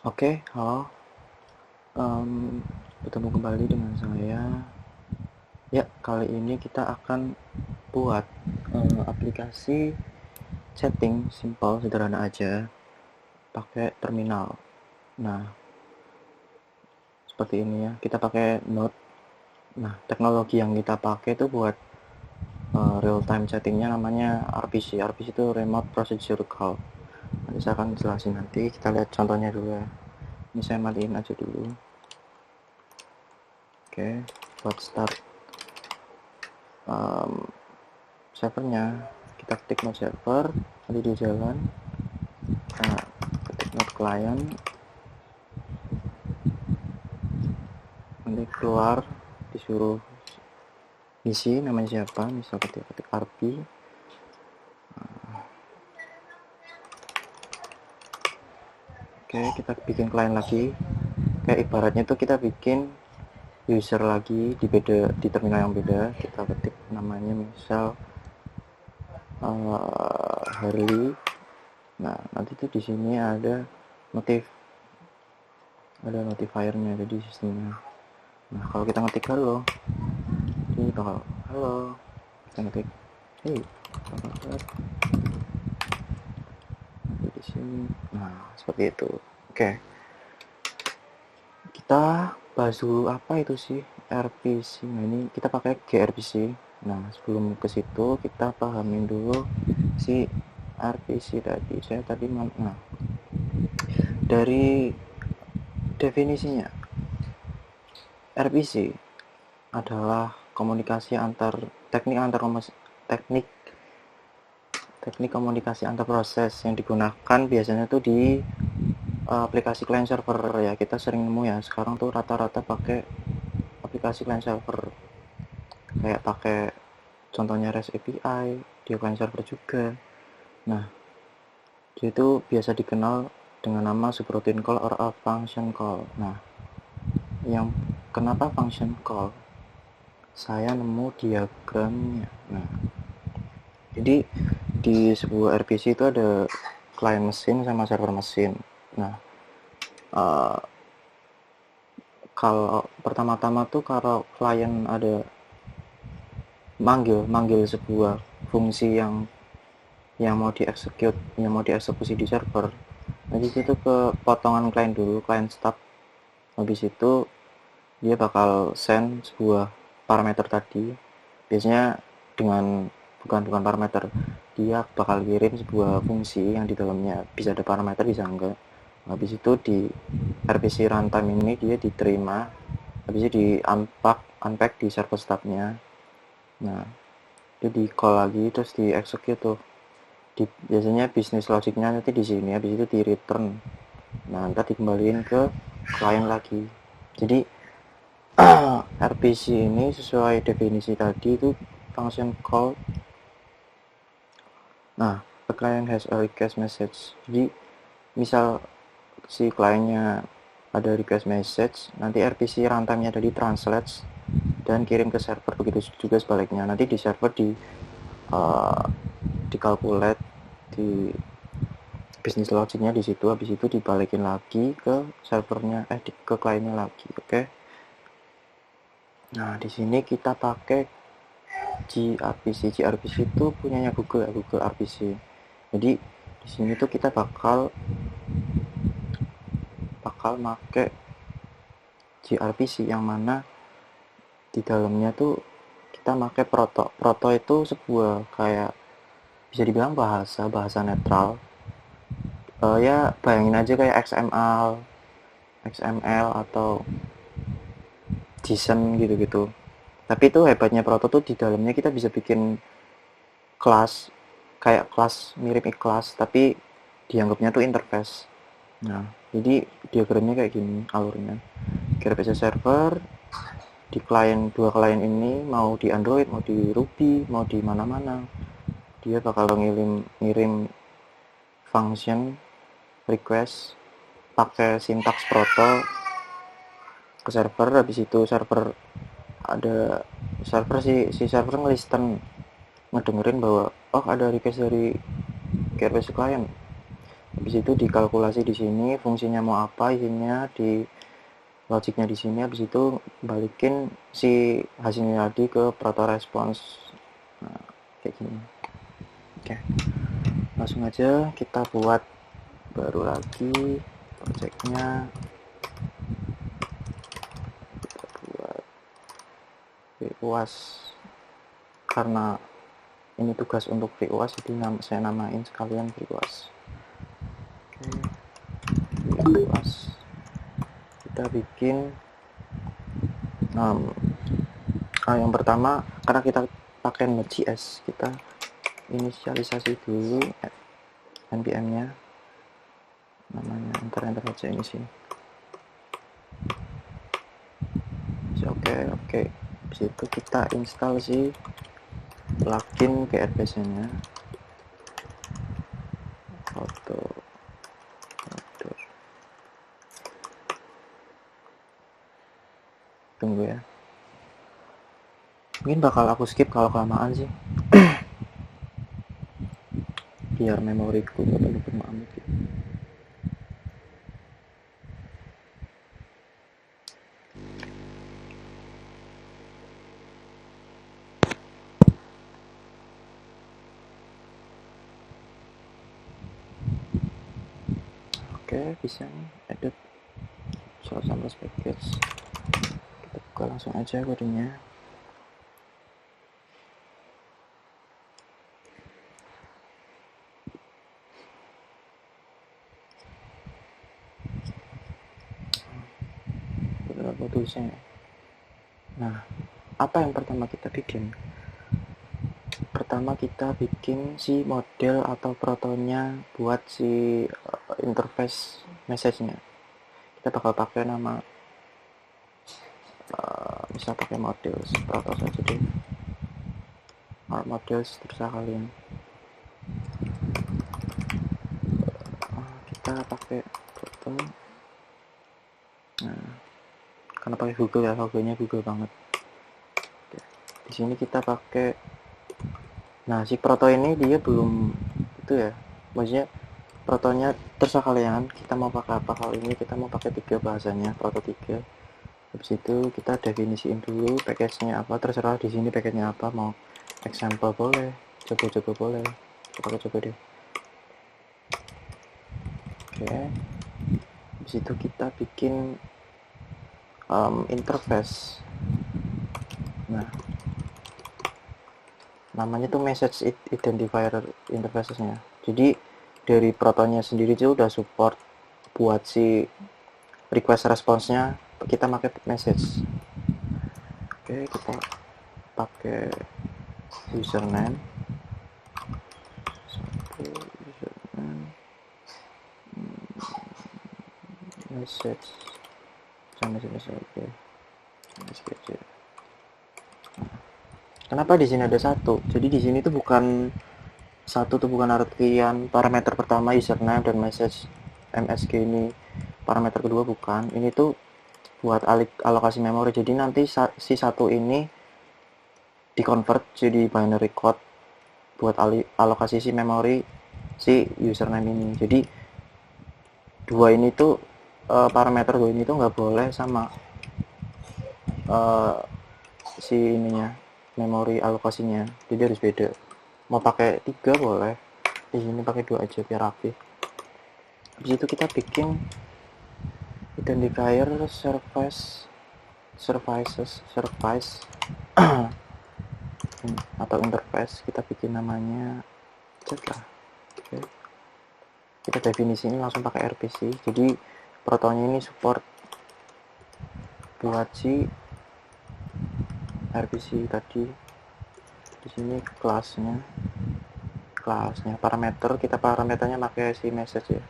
Oke, halo. Bertemu kembali dengan saya. Ya, kali ini kita akan buat aplikasi chatting simple, sederhana aja, pakai terminal. Nah, seperti ini ya. Kita pakai Node. Nah, teknologi yang kita pakai itu buat real time chattingnya namanya RPC. RPC itu Remote Procedure Call. Nanti saya akan jelasin nanti. Kita lihat contohnya dulu ya. Ini saya matiin aja dulu. Oke, buat start servernya, kita ketik node server, nanti di jalan kita ketik node client, nanti keluar disuruh isi namanya siapa, misal ketik RP. Oke, kita bikin client lagi, kayak ibaratnya tuh kita bikin user lagi di terminal yang beda. Kita ketik namanya misal Harley. Nah, nanti tuh di sini ada notifiernya, jadi sistemnya. Nah, kalau kita ngetik halo, ini bakal halo. Kita ngetik hey, di sini. Nah, seperti itu. Oke, kita bahas dulu apa itu sih RPC. Nah, ini kita pakai gRPC. Nah, sebelum ke situ kita pahamin dulu si RPC tadi. Saya tadi nah, dari definisinya, RPC adalah komunikasi antar teknik teknik komunikasi antar proses yang digunakan biasanya tuh di aplikasi client server ya. Kita sering nemu ya sekarang tuh rata-rata pakai aplikasi client server, kayak pakai contohnya REST API di client server juga. Nah, dia itu biasa dikenal dengan nama subroutine call or a function call. Nah, yang kenapa function call, saya nemu diagramnya. Nah, jadi di sebuah RPC itu ada client mesin sama server mesin. Nah, kalau pertama-tama tuh kalau klien ada manggil sebuah fungsi yang mau dieksekusi di server, nanti itu ke potongan klien dulu, klien start. Habis itu dia bakal send sebuah parameter tadi, biasanya dengan bukan parameter, dia bakal kirim sebuah fungsi yang di dalamnya bisa ada parameter bisa enggak. Habis itu di RPC runtime ini dia diterima, habis itu di unpack di server start-nya. Nah, itu di call lagi terus di execute tuh. Biasanya bisnis logiknya nanti di sini, habis itu di return. Nah, nanti dikembaliin ke client lagi. Jadi RPC ini sesuai definisi tadi itu function call. Nah, the client has a request message. Jadi misal si kliennya ada request message, nanti RPC runtime-nya ada di translate dan kirim ke server. Begitu juga sebaliknya, nanti di server di calculate di bisnis logiknya di situ, habis itu dibalikin lagi ke servernya, ke kliennya lagi. Oke. Nah, di sini kita pakai gRPC. gRPC itu punyanya Google RPC. Jadi di sini tuh kita bakal make gRPC yang mana di dalamnya tuh kita pakai proto itu sebuah kayak bisa dibilang bahasa netral. Ya bayangin aja kayak XML atau JSON gitu-gitu. Tapi itu hebatnya proto tuh di dalamnya kita bisa bikin kelas, kayak kelas mirip kelas tapi dianggapnya tuh interface. Nah, jadi diagramnya kayak gini alurnya. gRPC server di dua klien ini, mau di Android, mau di Ruby, mau di mana-mana, dia bakal ngirim function request pakai sintaks proto ke server. Habis itu si server ngelisten, ngedengerin bahwa oh ada request dari gRPC client. Habis itu dikalkulasi di sini fungsinya mau apa, isinya di logiknya di sini. Habis itu balikin si hasilnya tadi ke proto response. Nah, kayak gini. Oke, langsung aja kita buat baru lagi projectnya. Kita buat VUAS karena ini tugas untuk VUAS, jadi saya namain sekalian VUAS. Oke, VUAS kita bikin yang pertama, karena kita pakai Node.js, kita inisialisasi dulu npm nya, namanya enter aja ini sih. Oke. Habis itu kita install si plugin GRPC nya, foto. Tunggu ya, mungkin bakal aku skip kalau kelamaan sih biar memoriku gak penuh amat gitu. Oke, bisa nih edit source samples package, kita buka langsung aja kodenya. Berapa tulisnya? Nah, apa yang pertama kita bikin? Pertama kita bikin si model atau protonya buat si interface message-nya. Kita bakal pakai nama bisa pakai model proto saja deh, models terserah kalian. Kita pakai proto. Nah, karena pakai Google ya, logonya Google banget. Oke. Di sini kita pakai, nah si proto ini dia belum itu ya, maksudnya protonya terserah kalian, kita mau pakai apa. Kali ini kita mau pakai 3 bahasanya, proto 3. Habis itu kita definisiin dulu package-nya apa, terserah di sini package-nya apa, mau example boleh, coba-coba boleh, coba deh. Oke. Habis itu kita bikin interface. Nah, namanya tuh message identifier interfaces-nya. Jadi dari protonya sendiri itu udah support buat si request response-nya kita pakai message. Oke, kita pakai username, message oke. Kenapa di sini ada satu? Jadi di sini tuh bukan satu tuh bukan artian parameter pertama username dan message MSG ini parameter kedua, bukan. Ini tuh buat alokasi memori. Jadi nanti si satu ini dikonvert jadi binary code buat alokasi si memori si username ini. Jadi dua ini tuh parameter dua ini tuh nggak boleh sama si ininya, memori alokasinya, jadi harus beda. Mau pakai 3 boleh, di sini pakai 2 aja biar rapi. Habis itu kita bikin identifier service atau interface. Kita bikin namanya chat lah. Oke. Kita definisi ini langsung pakai RPC. Jadi protonya ini support buat si RPC tadi. Di sini kelasnya parameter, kita parameternya pakai si message ya.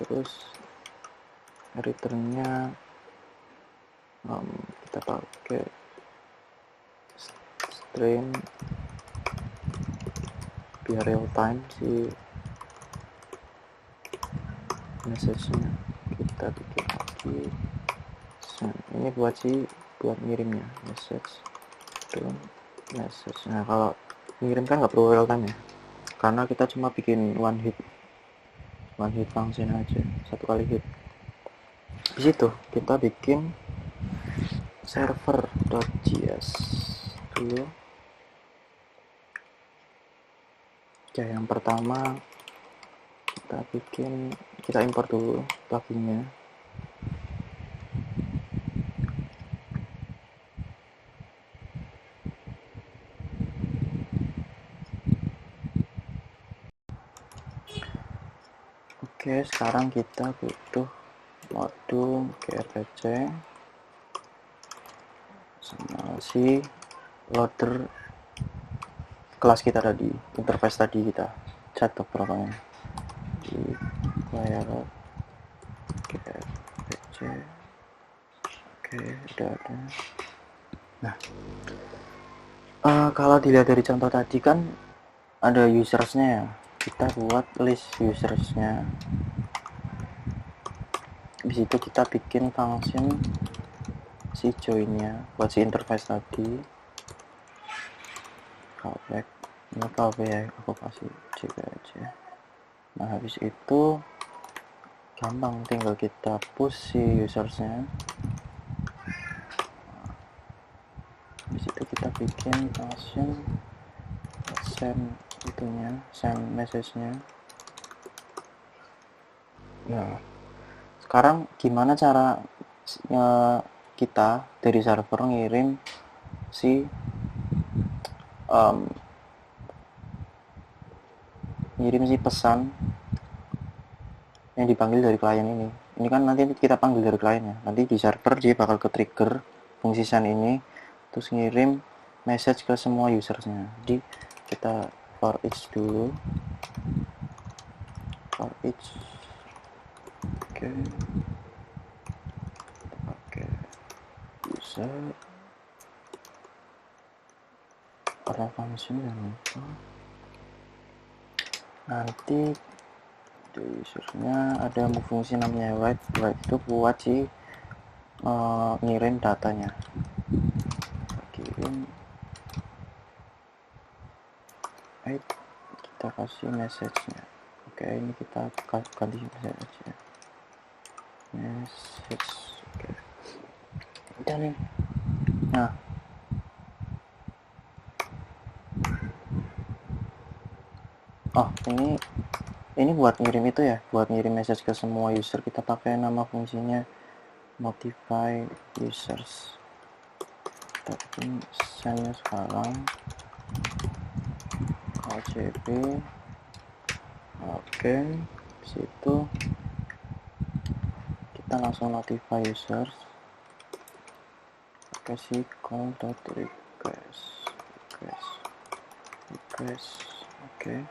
Terus returnnya kita pakai string biar real time si message-nya. Kita bikin lagi ini buat ngirimnya, message. Nah, kalau ngirim kan nggak perlu real time ya, karena kita cuma bikin one hit one hit function aja, satu kali hit. Di situ kita bikin server.js dulu. Oke, yang pertama kita import dulu pluginnya. Oke, sekarang kita butuh modul grpc sama si loader kelas kita tadi, interface tadi kita catat berapanya di layar grpc. Oke, udah ada. Nah, kalau dilihat dari contoh tadi kan ada usersnya ya, kita buat list usersnya. Di situ kita bikin function si joinnya buat si interface tadi. Callback, ini callback ya, aku kasih juga aja. Nah, habis itu gampang, tinggal kita push si usersnya. Di situ kita bikin function send itunya, send message-nya. Nah, sekarang gimana cara kita dari server ngirim si pesan yang dipanggil dari klien ini. Ini kan nanti kita panggil dari kliennya. Nanti di server dia bakal ke trigger fungsi send ini, terus ngirim message ke semua usersnya. Jadi kita for each dulu, for each. Oke, pakai user ada function yang lupa. Nanti di usernya ada fungsi namanya write itu buat si ngirim datanya, kirim. Kita kasih message-nya. Oke, ini kita ganti message-nya. Message. Oke. Udah nih. Nah, ini buat ngirim itu ya, buat ngirim message ke semua user. Kita pakai nama fungsinya notify users. Kita bikin send-nya sekarang. LCP. Oke, situ kita langsung notify users. Kasih call.request. Oke.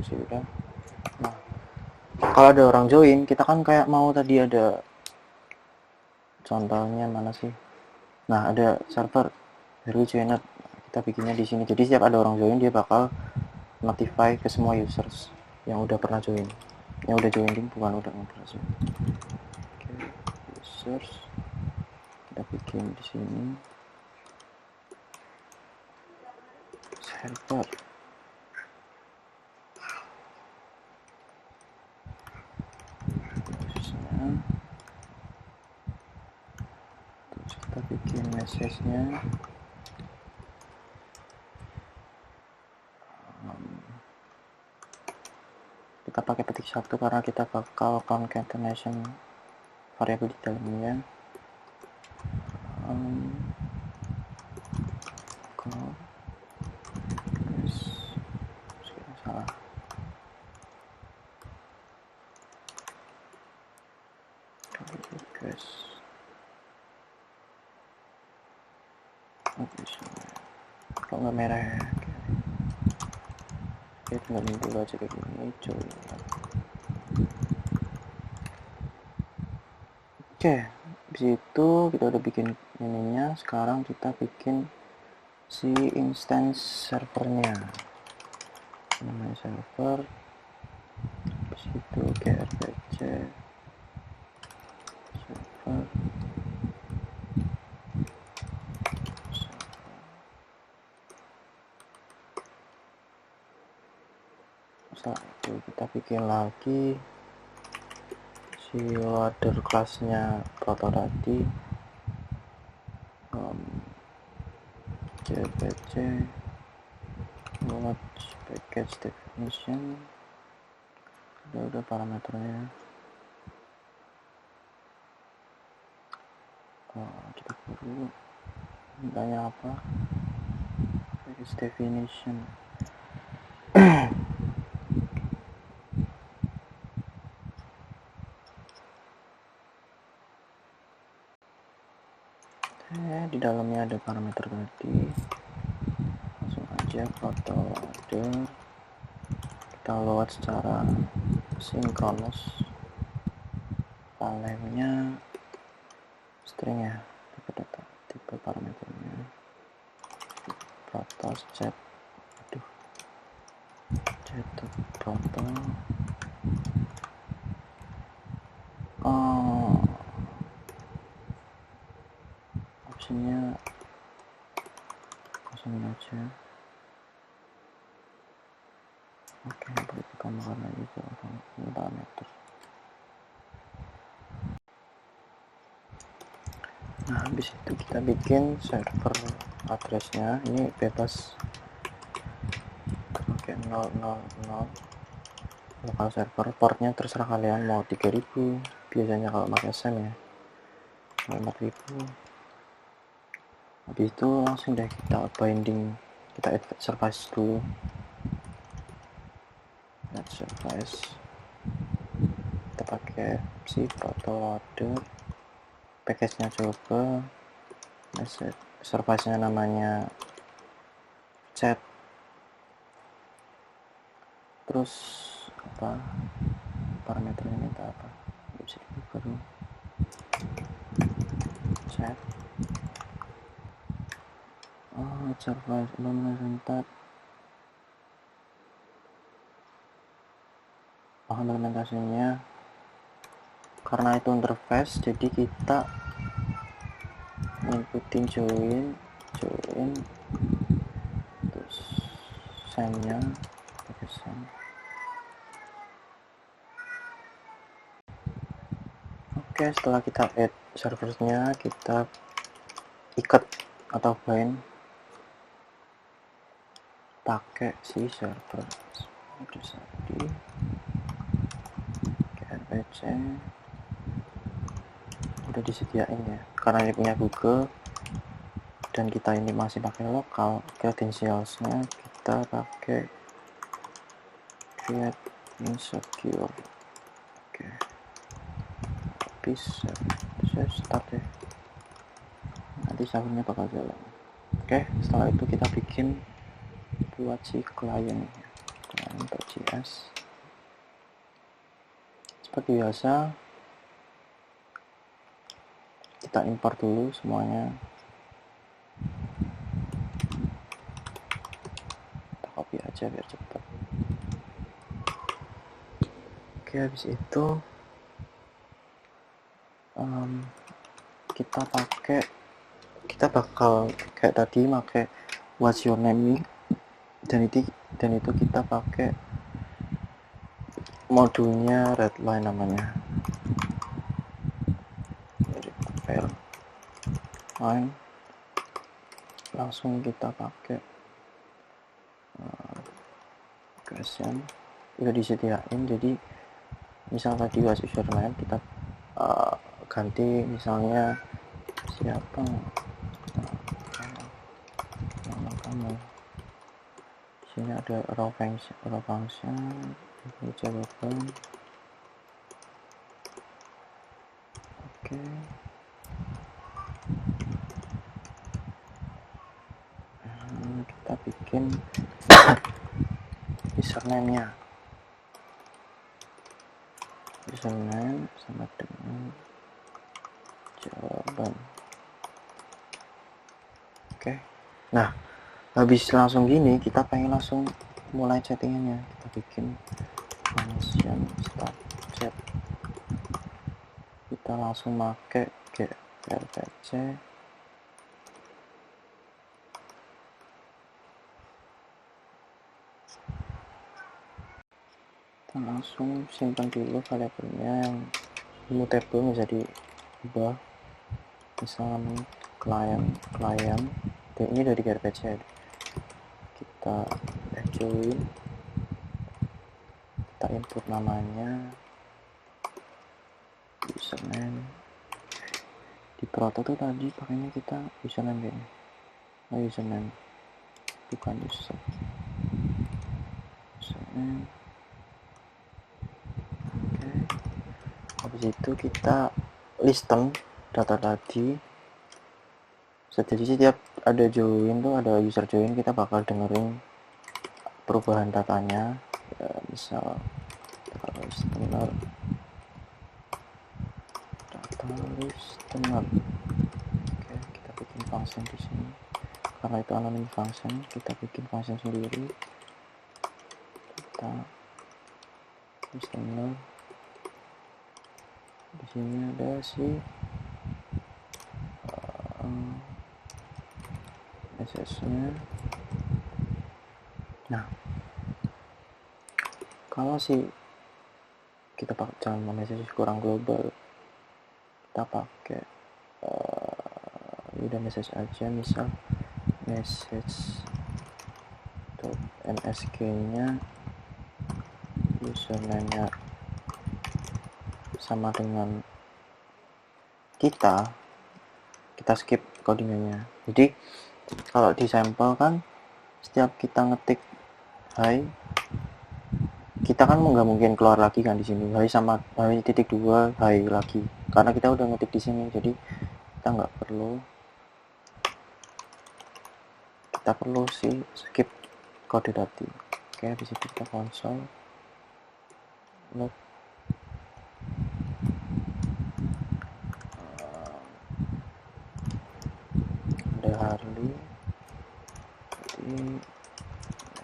Sudah. Nah, kalau ada orang join, kita kan kayak mau tadi ada contohnya mana sih? Nah, ada server early joiner, kita bikinnya di sini. Jadi setiap ada orang join dia bakal notify ke semua users yang udah pernah join. Yang udah join bukan udah pernah join. Oke, users kita bikin di sini server. Terus kita bikin message-nya. Kita pakai petik satu karena kita bakal concatenation variabel di dalamnya. Salah. Request. Kok nggak merah ya? Oke, tinggal dulu aja kayak gini, coy. Oke, di situ kita udah bikin ininya. Sekarang kita bikin si instance servernya. Namanya server. Di situ grpc server. Setelah itu kita bikin lagi si loader kelasnya proto tadi, cpc load package definition, udah parameternya. Kita perlu mintanya apa, package definition. Di dalamnya ada parameter tadi, langsung aja proto loader kita load secara sinkronus. Filemnya string ya, tipe data, tipe parameternya proto chat, chat proto optionnya kosongin aja. Oke, perlu ditambahkan lagi ke parameter. Nah, habis itu kita bikin server addressnya, ini bebas pakai 000 lokal server. Portnya terserah kalian mau 3000, biasanya kalau pakai SEM ya 4000. Habis itu langsung deh kita binding, kita add service dulu, add service, kita pakai si proto loader, package nya coba, service nya namanya chat, terus apa parameternya minta apa, bisa dibuka dulu, chat, service illumination tab, implementasinya karena itu interface, jadi kita inputin join terus send-nya pakai send. Oke, setelah kita add servernya, kita ikat atau bind pakai si server tadi rpc, udah disediain ya, karena ini punya Google dan kita ini masih pakai lokal, credentialsnya kita pakai create insecure. Oke, bisa saya start ya, nanti servernya bakal jalan. Oke, setelah itu kita bikin buat si client.js. Seperti biasa kita import dulu semuanya, kita copy aja biar cepat. Oke, habis itu kita bakal kayak tadi pakai what's your name, dan itu kita pakai modulnya redline namanya, jadi file line, langsung kita pakai question, udah disediain. Jadi misal tadi what's your name, kita ganti misalnya siapa nama kamu. Di sini ada raw function jawaban. Oke, kita bikin username-nya, username sama dengan jawaban. Oke, nah habis langsung gini, kita pengen langsung mulai chattingannya, kita bikin function start chat, kita langsung pakai grpc kita langsung simpan dulu variabelnya yang immutable, bisa diubah. Misalnya client ini dari garbage head, kita join, kita input namanya username. Di proto tuh tadi pakainya kita username kayaknya, username bukan username. Oke, habis itu kita listen data tadi. Jadi setiap ada join tuh, ada user join, kita bakal dengerin perubahan datanya. Ya, misal listener, data listener. Oke, kita bikin function di sini. Karena itu anonym function, kita bikin function sendiri. Kita listener. Di sini ada si message-nya. Nah, kalau kita pakai jangan message kurang global, kita pakai udah message aja, misal message.msg nya username-nya sama dengan kita skip codingannya. Jadi kalau di sampel kan setiap kita ngetik hi, kita kan nggak mungkin keluar lagi kan di sini hi sama hi titik 2 hi lagi, karena kita udah ngetik di sini. Jadi kita nggak perlu, sih skip kode tadi. Oke, habis itu kita console log ada Harley, jadi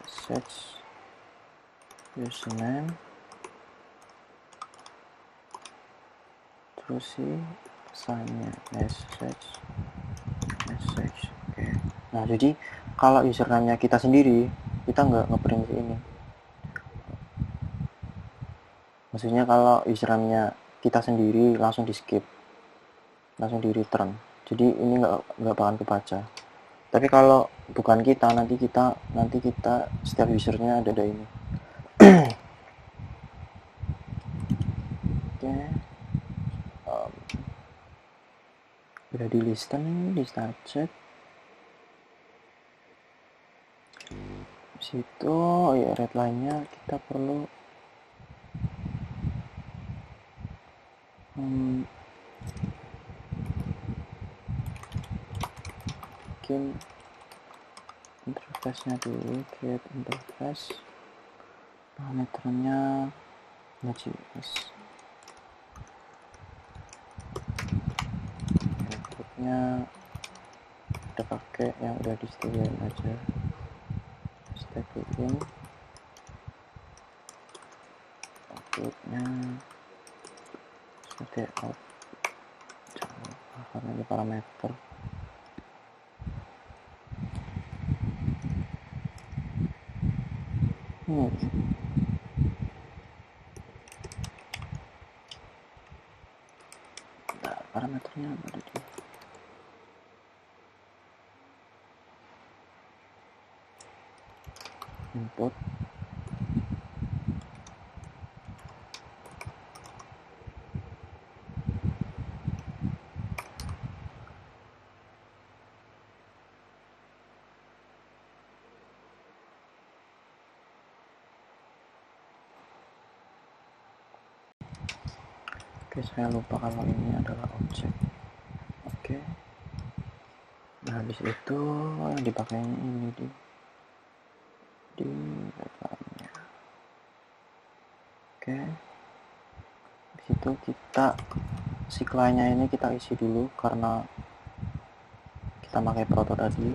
message username, terus pesannya message. Oke. Nah, jadi kalau username-nya kita sendiri, kita nggak ngeprint ini. Maksudnya kalau username-nya kita sendiri langsung di skip, langsung di return. Jadi ini nggak bakalan kebaca. Tapi kalau bukan kita, nanti kita setiap usernya ada ini. Oke. Udah di listen, di start chat. Situ ya redline-nya kita perlu bikin interface-nya dulu, create interface, parameternya JS, inputnya kita pakai yang udah disediain aja, step in, outputnya seperti out, jangan lupa karena ini parameter. Nah, parameternya ada di input, oke, saya lupa kalau ini adalah objek. Oke, nah habis itu yang dipakai ini di depannya. Oke, di situ kita CLI-nya ini kita isi dulu karena kita pakai proto tadi.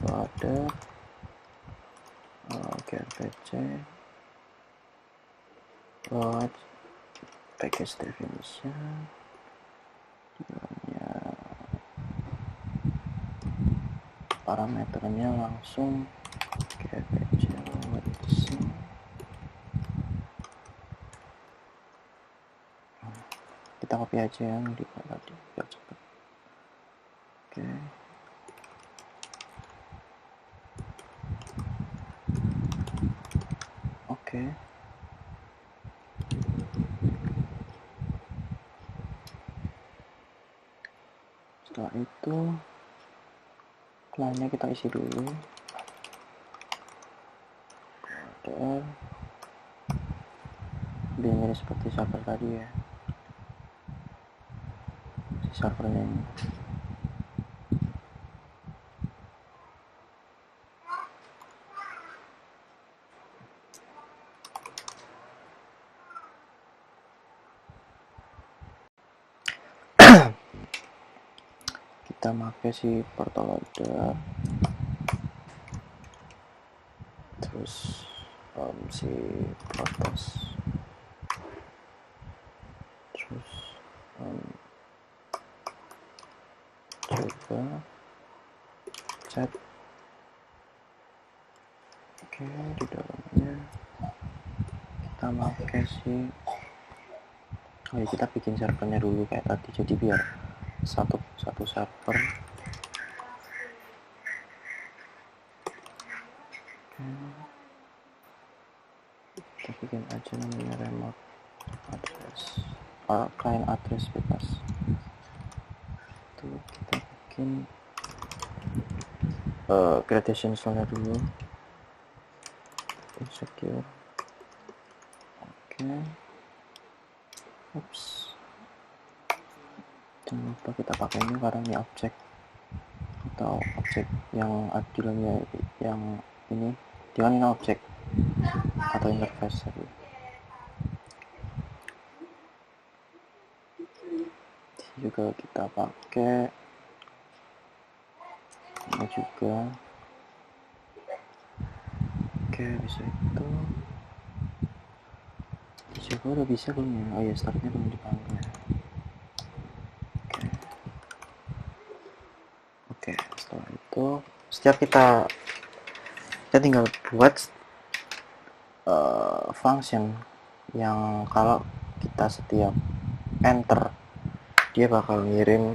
Ada garbage load package definition, parameternya langsung garbage load sing. kita copy aja yang di tadi biar cepet. Oke. Setelah itu clientnya kita isi dulu. Kode biar seperti server tadi ya, si servernya ini. Kita pakai si portoloader, terus si protos, terus coba chat. Oke, di dalamnya kita pakai si kita bikin servernya dulu kayak tadi, jadi biar satu server. Kita bikin aja namanya remote address, client address bebas. Itu kita bikin gradation style dulu, insecure. Oke. Oops, jangan lupa kita pakai ini karena ini objek atau objek yang adilnya yang ini dia kan ini objek atau interface tadi. Juga kita pakai ini juga. Oke, bisa itu coba udah bisa belum ya? Oh ya, startnya belum dipanggil. Oke, setelah itu setiap kita tinggal buat function yang kalau kita setiap enter dia bakal ngirim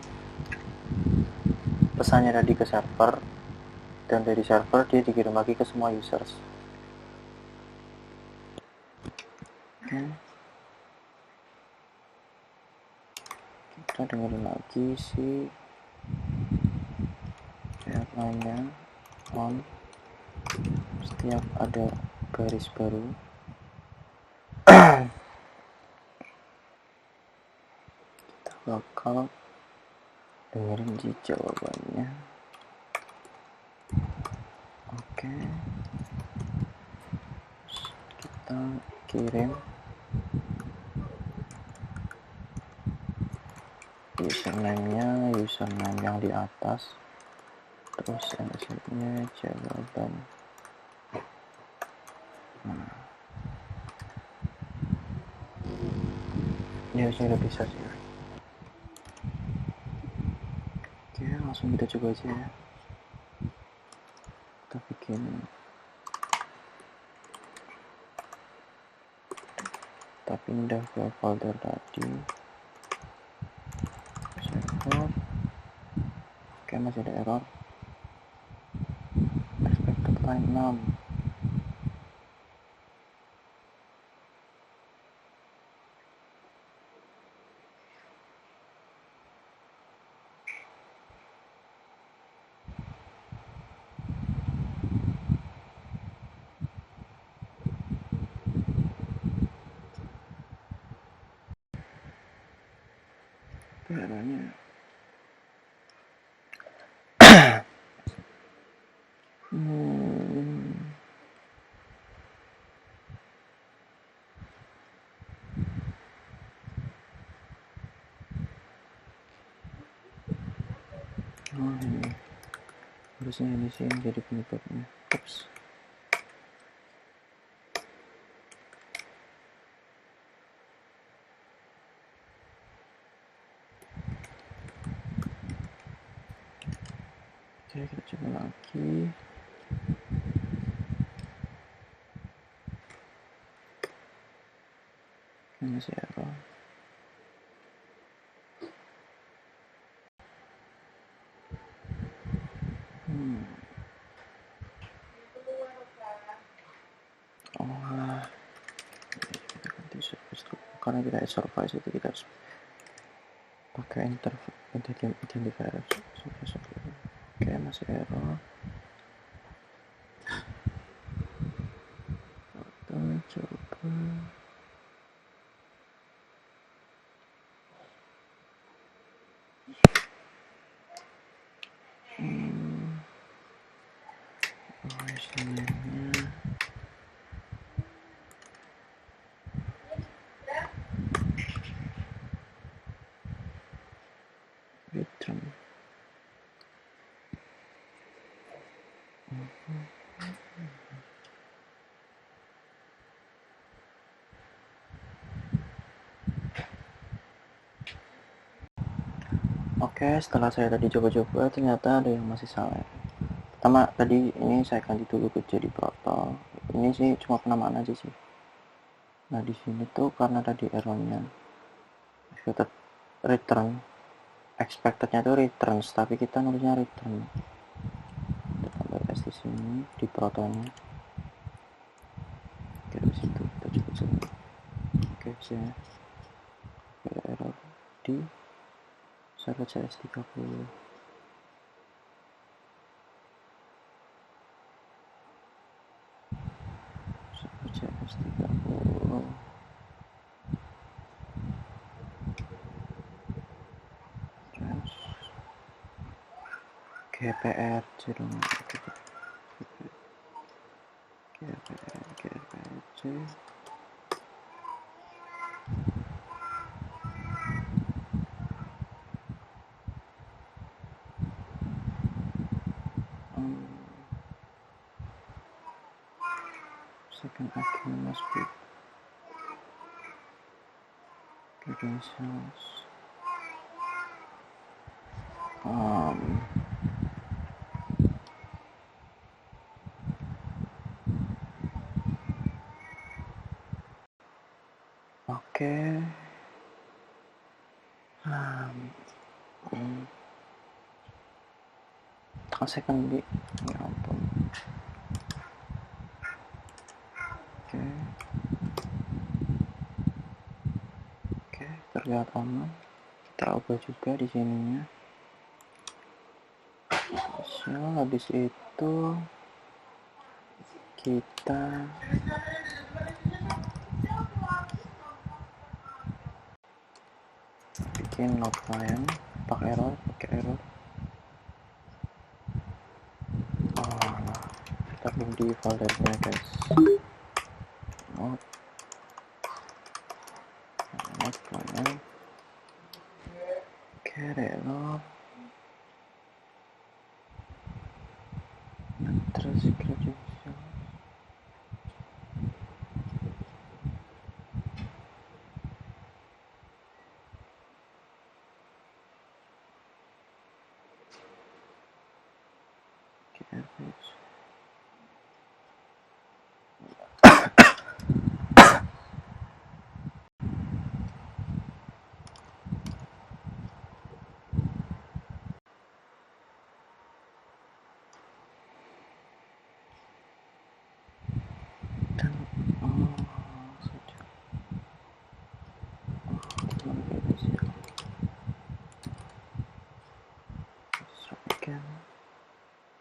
pesannya tadi ke server, dan dari server dia dikirim lagi ke semua users. Kita dengerin lagi si airline-nya on. Setiap ada garis baru kita bakal dengerin di jawabannya. Oke, kita kirim username yang di atas, terus answer-nya jawaban. Ini harusnya udah bisa sih. Oke, langsung kita coba aja ya. Kita bikin pindah ke folder tadi, server. Oke, masih ada error. Expected line 6. Errornya ini harusnya ini sih yang jadi penyebabnya. Oops. Oke, kita coba lagi. Ini masih error. Karena kita surprise itu kita harus pakai identifier. Oke, masih error. Kita coba isinya return. Oke, setelah saya tadi coba-coba ternyata ada yang masih salah. Pertama tadi ini saya ganti dulu ke jadi proto. Ini sih cuma penamaan aja sih. Nah di sini tuh karena tadi errornya expected return, expectednya tuh returns, tapi kita nulisnya return. Kita tambah s di sini di protonya. Oke, di situ kita coba sini. Oke, bisa error di server CS30. Server CS30. Terus GPRC dong. GPRC. Second argument must be credentials. Oke. Second di ya ampun. Oke, terlihat aman. Kita ubah juga di sininya. Habis itu kita bikin node client pakai error. Kita belum di foldernya guys. Node client. Oke, reload. Terus credential.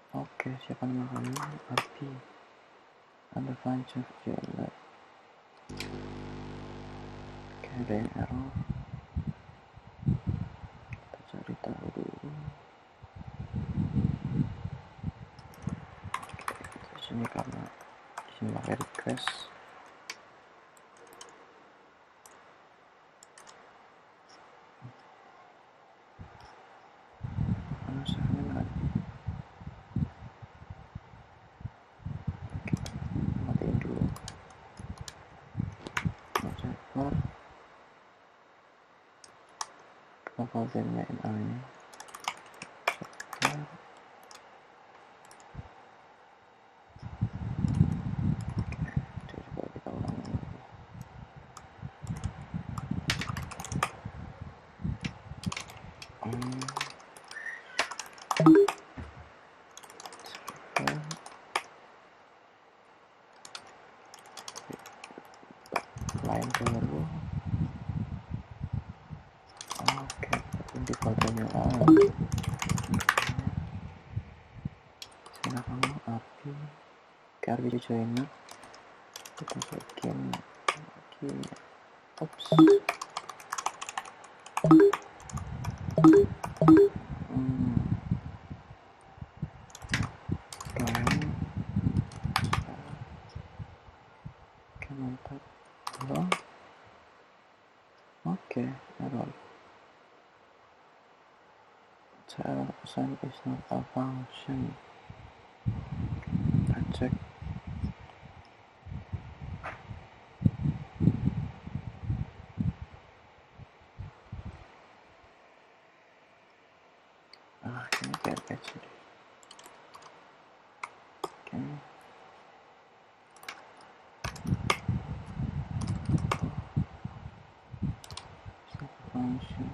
Oke, siapa nama kamu? Arti ada function violet. Oke, ada yang error. Kita cari tahu dulu. Di sini karena di sini pakai request. Foldernya NA-nya. Coba kita ulangi lagi. yang baru. Oke, ini fotonya silakan api ke RGB joiner kita bikin lagi. Oops. Mantap. Oke, error. Child assign is not a function. I check. Ini kayak patch deh. Oke. Function.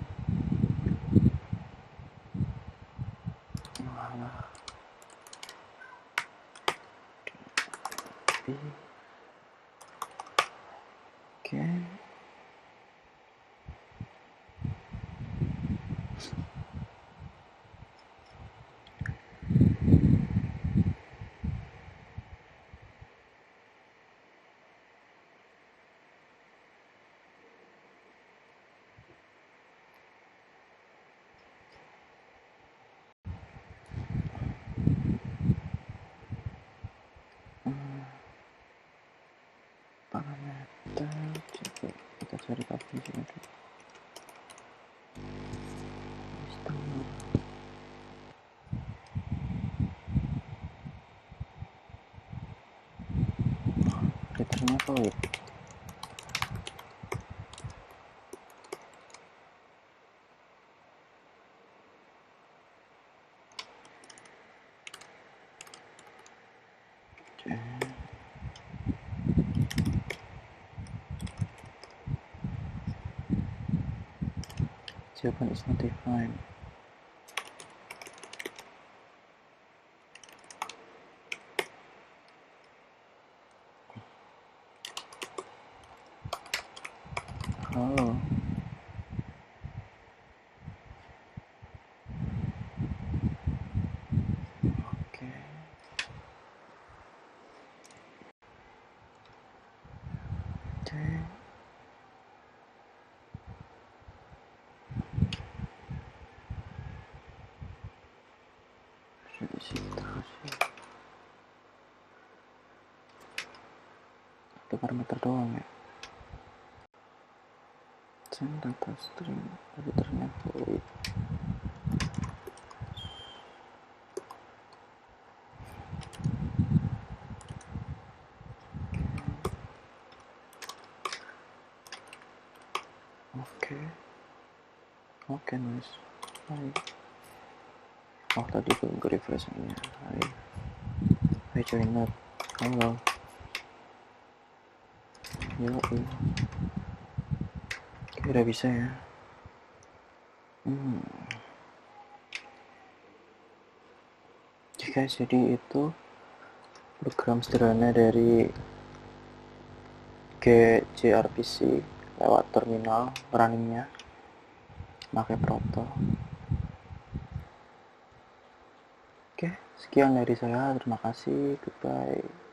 Malah. Oke. Parameter, kita cari cover sini dulu. Returnnya void. Jawaban is not defined. Oh. Oke. Itu parameter doang ya. Send data string, tapi ternyata void. Oke, nice. Hai. Oh, tadi belum ke refreshnya. Hai joiner. Halo. Oke, udah bisa ya. Oke, jadi itu program sederhana dari gRPC lewat terminal runningnya pakai proto. Oke, sekian dari saya, terima kasih, goodbye.